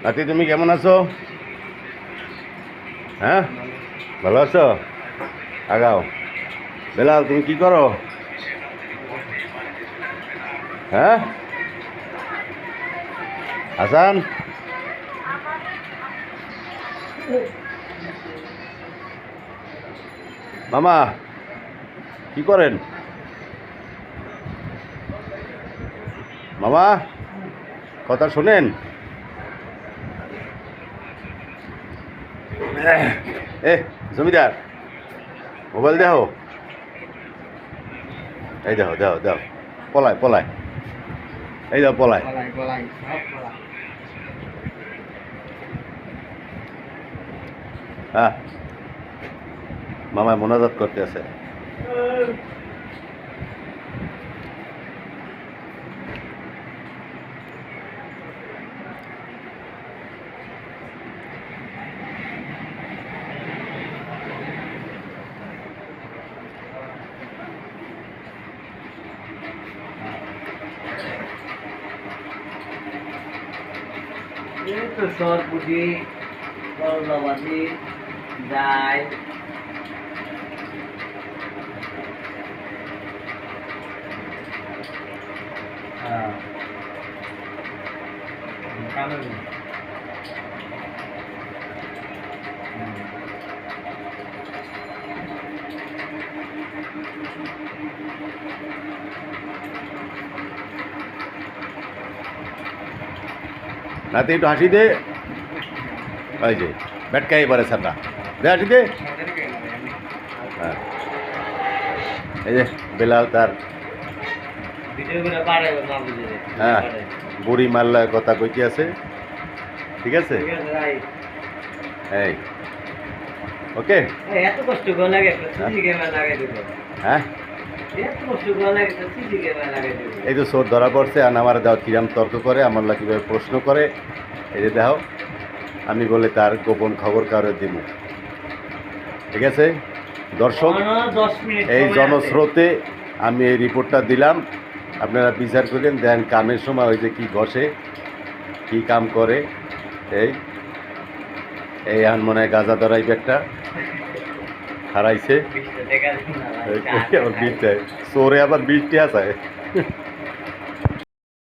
নাতি তুমি কেমন আছো? হ্যাঁ, ভালো আছো? আগাও। বেলাল তুমি কি করো? হ্যাঁ, হাসান মামা কি করেন? মামা কথা শোনেন। জমিদার মোবাইল দেখো, এই দেখো দেখো দেখো, পলায় পলায়, এই দেখো পলায়। হ্যাঁ, মামায় মোনাজাত করতে আছে। তো সর পুঁটি করলাবাদি যায় নাতি একটু হাসি দে, ওই যে ব্যাটকাই পারে সাটা দে, হাসি দে। হ্যাঁ, এই যে বেলাল তার হ্যাঁ বুড়ি মাল্লা কথা কইতে আছে। ঠিক আছে, এই ওকে। এত কষ্ট করে লাগে সিসি ক্যামেরা লাগাই দিল। হ্যাঁ, এত কষ্ট করে লাগে সিসি ক্যামেরা লাগাই দিল। এই তো চোর ধরা পড়ছে আর আমার দাও কিরাম তর্ক করে, আমার লা কীভাবে প্রশ্ন করে। এই যে দেখো, আমি বলে তার গোপন খবর কারো দিব। ঠিক আছে দর্শক, 10 মিনিট এই জনস্রোতে আমি এই রিপোর্টটা দিলাম, আপনারা বিচার করেন। দেন কামের সময় ওই যে কী ঘষে কী কাম করে। এই এই আন মনে হয় গাঁজা ধরাইবে একটা হারাইছে। দেখা আবার বৃষ্টি চোরে আবার বৃষ্টি আছে।